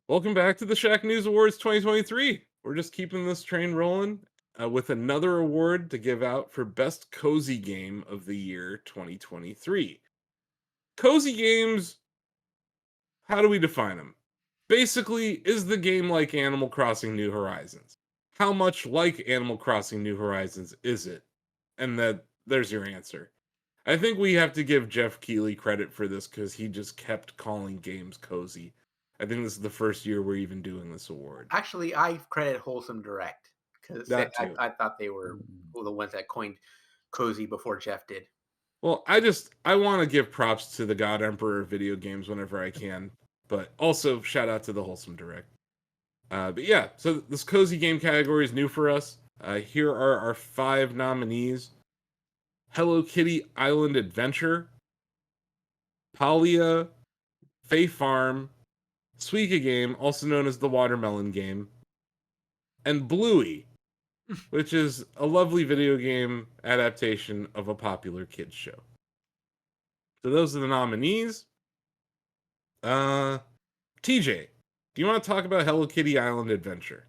Welcome back to the Shacknews Awards 2023. We're just keeping this train rolling with another award to give out for Best Cozy Game of the Year 2023. Cozy games, how do we define them? Basically, is the game like Animal Crossing New Horizons? How much like Animal Crossing New Horizons is it? And there's your answer. I think we have to give Jeff Keighley credit for this because he just kept calling games cozy. I think this is the first year we're even doing this award. Actually, I credit Wholesome Direct because That I, too. I thought they were the ones that coined cozy before Jeff did. Well, I want to give props to the God Emperor of video games whenever I can, but also shout out to the Wholesome Direct. But yeah, so this cozy game category is new for us. Here are our 5 nominees: Hello Kitty Island Adventure, Palia, Fae Farm, Suika Game, also known as the Watermelon Game, and Bluey, which is a lovely video game adaptation of a popular kids show. So those are the nominees. Uh, TJ, do you want to talk about Hello Kitty Island Adventure?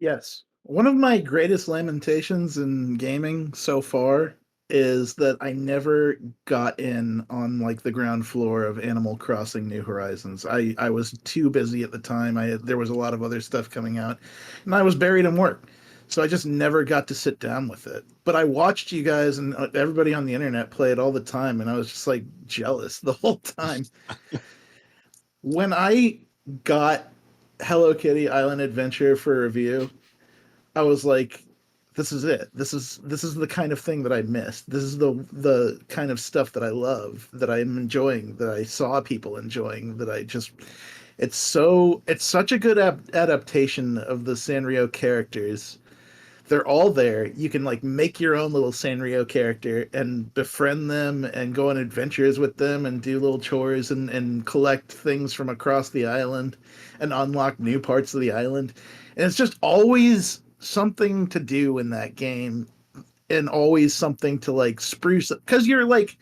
Yes. One of my greatest lamentations in gaming so far is that I never got in on like the ground floor of Animal Crossing New Horizons. I was too busy at the time. There was a lot of other stuff coming out and I was buried in work. So I just never got to sit down with it. But I watched you guys and everybody on the internet play it all the time and I was just like jealous the whole time. When I got Hello Kitty Island Adventure for review, I was like, this is it. This is the kind of thing that I missed. This is the kind of stuff that I love, that I'm enjoying, that I saw people enjoying, that I just it's such a good adaptation of the Sanrio characters. They're all there. You can like make your own little Sanrio character and befriend them and go on adventures with them and do little chores and collect things from across the island and unlock new parts of the island. And it's just always something to do in that game and always something to like spruce up because you're like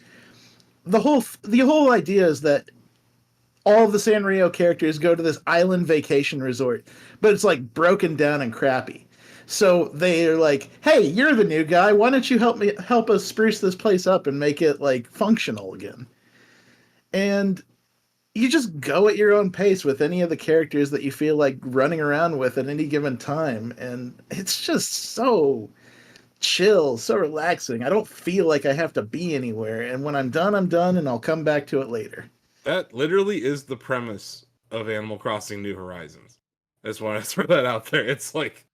the whole idea is that all of the Sanrio characters go to this island vacation resort, but it's like broken down and crappy. So they're like, "Hey, you're the new guy. Why don't you help us spruce this place up and make it like functional again?" And you just go at your own pace with any of the characters that you feel like running around with at any given time, and it's just so chill, so relaxing. I don't feel like I have to be anywhere, and when I'm done, and I'll come back to it later. That literally is the premise of Animal Crossing New Horizons. I just want to throw that out there. It's like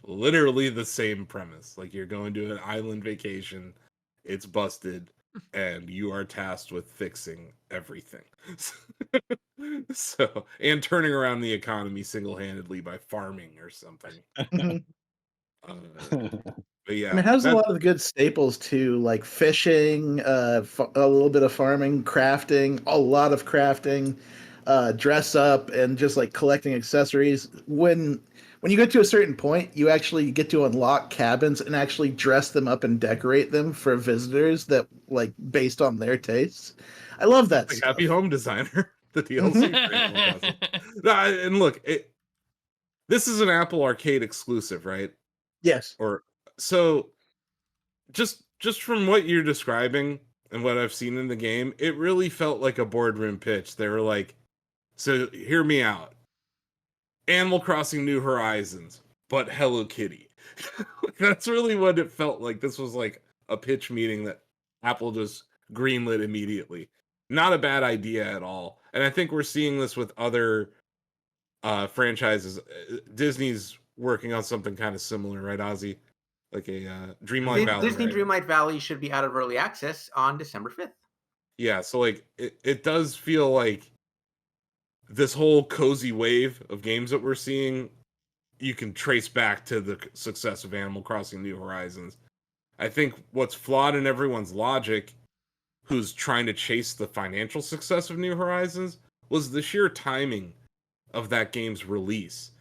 literally the same premise. Like you're going to an island vacation, it's busted, and you are tasked with fixing everything. So, and turning around the economy single-handedly by farming or something. Mhm. Uh, but And yeah, it has a that lot of good staples too, like fishing, a little bit of farming, crafting, a lot of crafting, dress up, and just like collecting accessories. When you get to a certain point, you actually get to unlock cabins and actually dress them up and decorate them for visitors that like based on their tastes. I love that like Happy stuff. Home Designer, the Hmm. DLC for Animal Crossing. No, and look, this is an Apple Arcade exclusive, right? Yes. Or so just from what you're describing and what I've seen in the game, it really felt like a boardroom pitch. They were like, "So hear me out. Animal Crossing New Horizons, but Hello Kitty." That's really what it felt like. This was like a pitch meeting that Apple just greenlit immediately. Not a bad idea at all. And I think we're seeing this with other franchises. Disney's working on something kind of similar, right, Ozzy? Like a Dreamlight Valley, Disney right? Dreamlight Valley should be out of early access on December 5th. Yeah, so like it does feel like this whole cozy wave of games that we're seeing, you can trace back to the success of Animal Crossing New Horizons. I think what's flawed in everyone's logic, who's trying to chase the financial success of New Horizons, was the sheer timing of that game's release.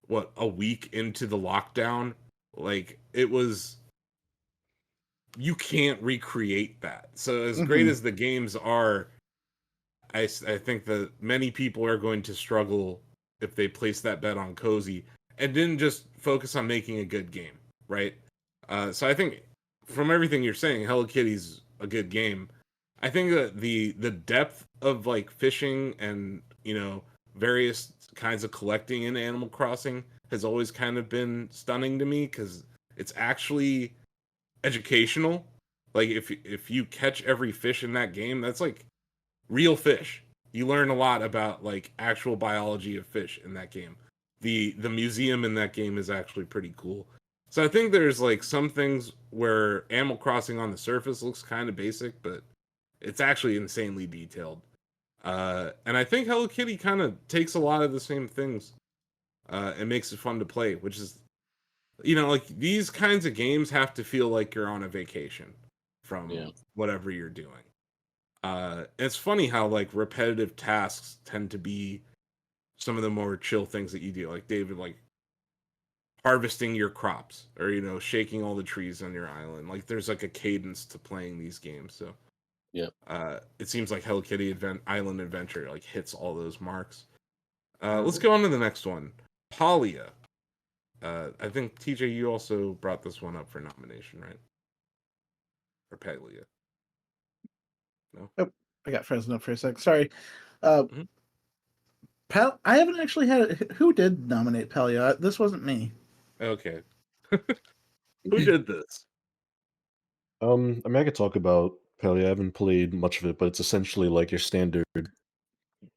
What, a week into the lockdown? Like, it was. You can't recreate that. So, as great Hmm. as the games are, I think that many people are going to struggle if they placed that bet on Cozy and didn't just focus on making a good game, right? So I think from everything you're saying, Hello Kitty's a good game. I think that the depth of like fishing and various kinds of collecting in Animal Crossing has always kind of been stunning to me because it's actually educational. Like if you catch every fish in that game, that's like real fish. You learn a lot about like actual biology of fish in that game. The museum in that game is actually pretty cool. So I think there's like some things where Animal Crossing on the surface looks kind of basic, but it's actually insanely detailed. And I think Hello Kitty kind of takes a lot of the same things and makes it fun to play, which is, like these kinds of games have to feel like you're on a vacation from whatever you're doing. It's funny how like repetitive tasks tend to be some of the more chill things that you do, like David, like harvesting your crops or shaking all the trees on your island. Like there's like a cadence to playing these games. So it seems like Hello Kitty Island Adventure like hits all those marks. Let's go on to the next one, Palia. I think TJ, you also brought this one up for nomination, right? Or Palia? No. Oh, I got frozen up for a sec. Sorry. Mhm. I haven't actually had. Who did nominate Palia? This wasn't me. Okay. Who did this? I mean, I could talk about Pele. I haven't played much of it, but it's essentially like your standard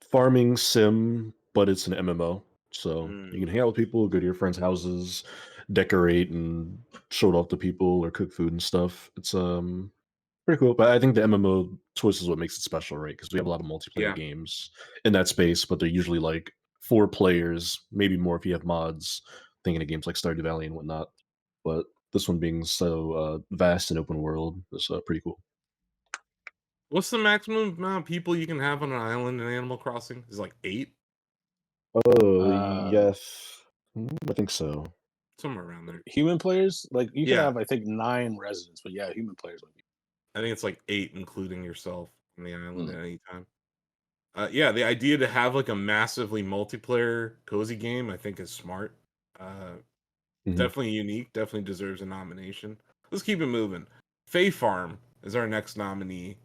farming sim, but it's an MMO. So you can hang out with people, go to your friends' houses, decorate and show it off to people or cook food and stuff. It's pretty cool. But I think the MMO twist is what makes it special, right? Because we have a lot of multiplayer Yeah. games in that space, but they're usually like 4 players, maybe more if you have mods. Thinking of games like Stardew Valley and whatnot. But this one being so vast and open world is pretty cool. What's the maximum amount of people you can have on an island in Animal Crossing? Is it like 8? Oh, Uh, yes. I think so. Somewhere around there. Human players, like you can Yeah. have, I think, 9 residents, but yeah, human players would be. I think it's like 8, including yourself on the island at any time. Yeah, the idea to have like a massively multiplayer cozy game, I think, is smart. Definitely unique. Definitely deserves a nomination. Let's keep it moving. Fae Farm is our next nominee.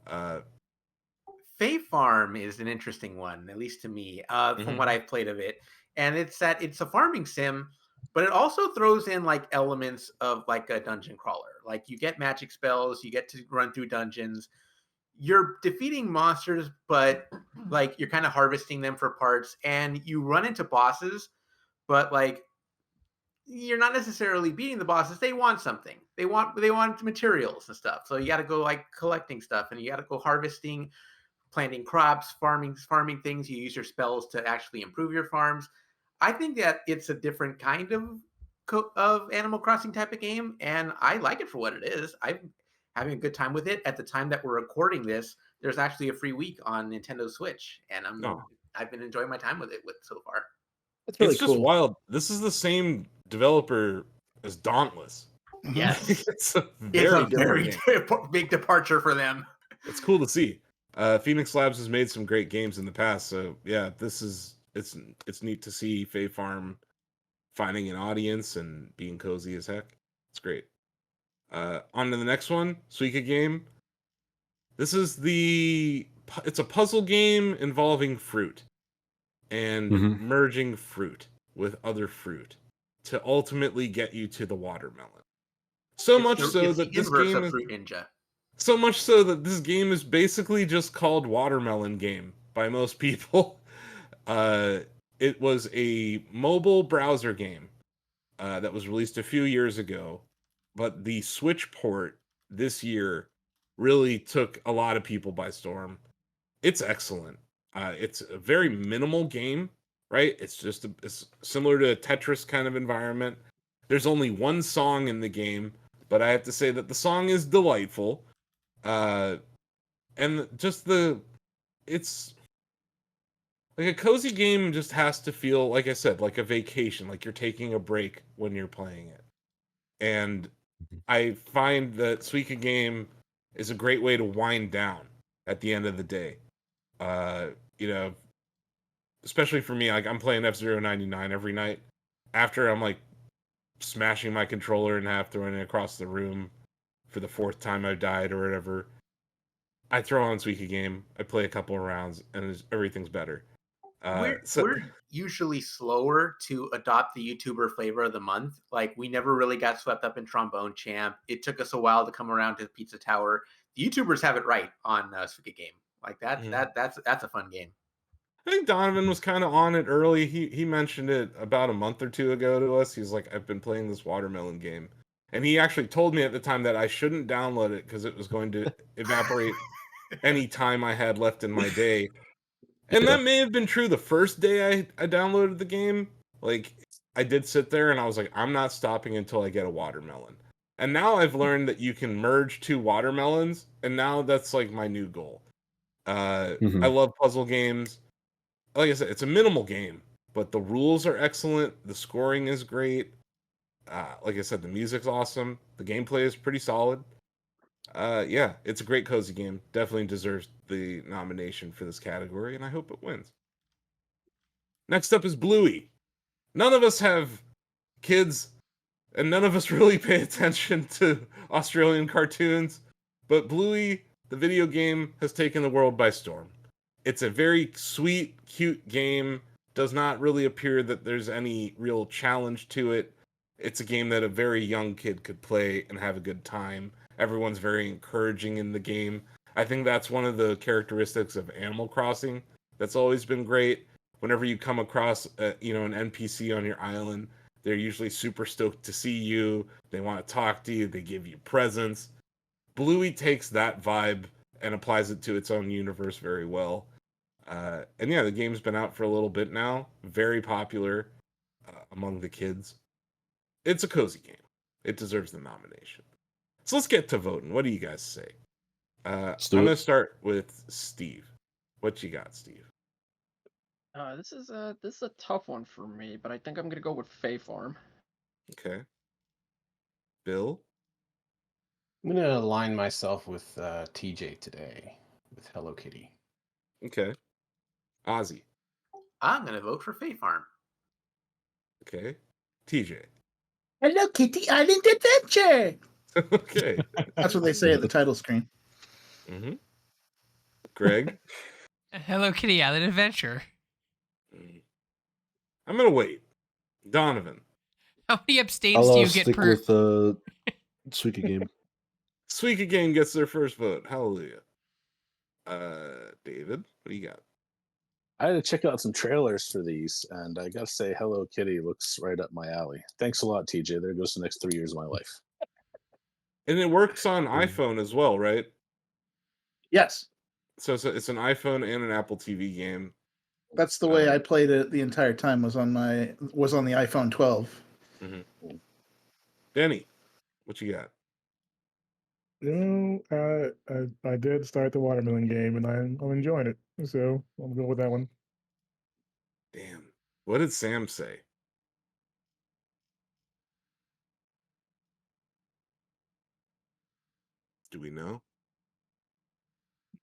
Fae Farm is an interesting one, at least to me, from what I've played of it. And it's a farming sim, but it also throws in like elements of like a dungeon crawler. Like you get magic spells, you get to run through dungeons. You're defeating monsters, but like you're kind of harvesting them for parts, and you run into bosses, but like you're not necessarily beating the bosses. They want something. They want materials and stuff. So you got to go like collecting stuff, and you got to go harvesting, planting crops, farming things. You use your spells to actually improve your farms. I think that it's a different kind of Animal Crossing type of game, and I like it for what it is. I'm having a good time with it. At the time that we're recording this, there's actually a free week on Nintendo Switch, and I've been enjoying my time with it so far. That's really It's just cool. wild. This is the same developer as Dauntless. Yes, It's a it's a very very big departure for them. It's cool to see. Phoenix Labs has made some great games in the past, so yeah, it's neat to see Fae Farm finding an audience and being cozy as heck. It's great. On to the next one, Suika game. This is it's a puzzle game involving fruit and merging fruit with other fruit to ultimately get you to the watermelon. So much so that this game is Fruit Ninja. So much so that this game is basically just called Watermelon Game by most people. It was a mobile browser game that was released a few years ago, but the Switch port this year really took a lot of people by storm. It's excellent. It's a very minimal game, right? It's similar to a Tetris kind of environment. There's only one song in the game, but I have to say that the song is delightful. And just it's like a cozy game just has to feel, like I said, like a vacation, like you're taking a break when you're playing it. And I find that Suika game is a great way to wind down at the end of the day. You know, especially for me, like I'm playing F-Zero 99 every night. After I'm like smashing my controller in half, throwing it across the room for the 4th time I died or whatever, I throw on Suika game. I play a couple of rounds, and everything's better. We're usually slower to adopt the YouTuber flavor of the month. Like we never really got swept up in Trombone Champ. It took us a while to come around to Pizza Tower. The YouTubers have it right on Suika game. Like that's a fun game. I think Donovan was kind of on it early. He mentioned it about a month or two ago to us. He's like, I've been playing this watermelon game. And he actually told me at the time that I shouldn't download it because it was going to evaporate any time I had left in my day. And that may have been true the first day I downloaded the game. Like, I did sit there and I was like, I'm not stopping until I get a watermelon. And now I've learned that you can merge 2 watermelons, and now that's like my new goal. I love puzzle games. Like I said, it's a minimal game, but the rules are excellent. The scoring is great. Like I said, the music's awesome. The gameplay is pretty solid. Yeah, it's a great cozy game. Definitely deserves the nomination for this category, and I hope it wins. Next up is Bluey. None of us have kids, and none of us really pay attention to Australian cartoons, but Bluey, the video game, has taken the world by storm. It's a very sweet, cute game. Does not really appear that there's any real challenge to it. It's a game that a very young kid could play and have a good time. Everyone's very encouraging in the game. I think that's one of the characteristics of Animal Crossing that's always been great. Whenever you come across an NPC on your island, they're usually super stoked to see you. They want to talk to you. They give you presents. Bluey takes that vibe and applies it to its own universe very well. And yeah, the game's been out for a little bit now. Very popular among the kids. It's a cozy game. It deserves the nomination. So let's get to voting. What do you guys say? I'm going to start with Steve. What you got, Steve? This is a tough one for me, but I think I'm gonna go with Fae Farm. Okay. Bill? I'm gonna align myself with TJ today with Hello Kitty. Okay. Ozzy? I'm gonna vote for Fae Farm. Okay. TJ? Hello Kitty Island Adventure! Okay. That's what they say at the title screen. Mm-hmm. Greg? Hello Kitty Island Adventure. I'm going to wait. Donovan? How many abstains do you get stick per... with Suika game. Suika game gets their first vote. Hallelujah. David, what do you got? I had to check out some trailers for these, and I gotta say, Hello Kitty looks right up my alley. Thanks a lot, TJ. There goes the next 3 years of my life. And it works on iPhone as well, right? Yes. So it's an iPhone and an Apple TV game. That's the way I played it the entire time, was on the iPhone 12. Mm-hmm. Benny, what you got? I did start the watermelon game, and I'm enjoying it. So I'm going with that one. Damn. What did Sam say? Do we know?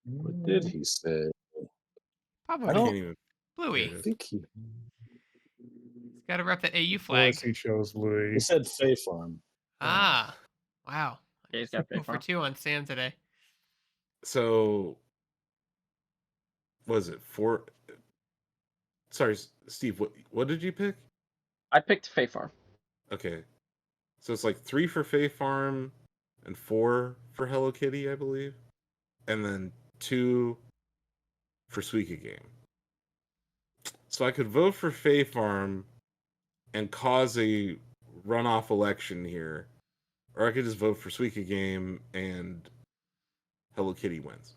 What did he say? Probably I don't can't even. Bluey. think he. He's got to rep the AU Of flag. course he chose Bluey. He said Fae Farm. Ah, wow. Yeah, he's got Fae 2 for Farm. 2 on Sam today. So, was it 4? Sorry, Steve. What did you pick? I picked Fae Farm. Okay, so it's like 3 for Fae Farm and 4 for Hello Kitty, I believe, and then 2 for Suika game. So I could vote for Fae Farm and cause a runoff election here, or I could just vote for Suika game and Hello Kitty wins.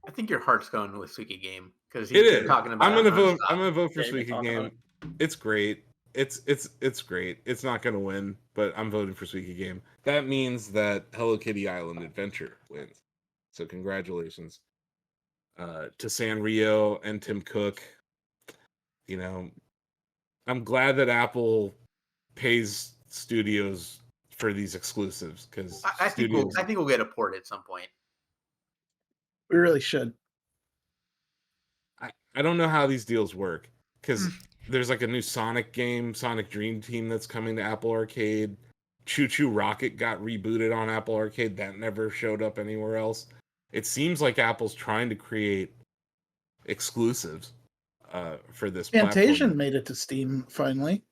I think your heart's going with Suika game because It you're is. talking about. I'm gonna vote. I'm gonna vote for Yeah, you've been Suika talking about game. It's great. It's great. It's not gonna win, but I'm voting for Suika game. That means that Hello Kitty Island Adventure wins. So congratulations to Sanrio and Tim Cook. You know, I'm glad that Apple pays studios for these exclusives because I think we'll get a port at some point. We really should. I don't know how these deals work because Hmm. there's like a new Sonic game, Sonic Dream Team, that's coming to Apple Arcade. Choo Choo Rocket got rebooted on Apple Arcade. That never showed up anywhere else. It seems like Apple's trying to create exclusives for this Fantasia platform. made it to Steam finally.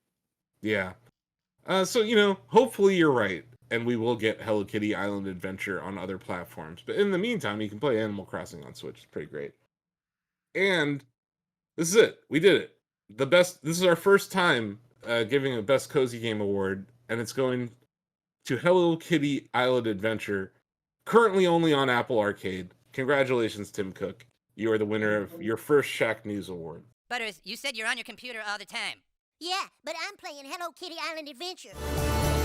Yeah. So, you know, hopefully you're right, and we will get Hello Kitty Island Adventure on other platforms. But in the meantime, you can play Animal Crossing on Switch. It's pretty great. And this is it. We did it. This is our first time giving a Best Cozy Game Award, and it's going to Hello Kitty Island Adventure, currently only on Apple Arcade. Congratulations, Tim Cook. You are the winner of your first Shacknews Award. Butters, you said you're on your computer all the time. Yeah, but I'm playing Hello Kitty Island Adventure.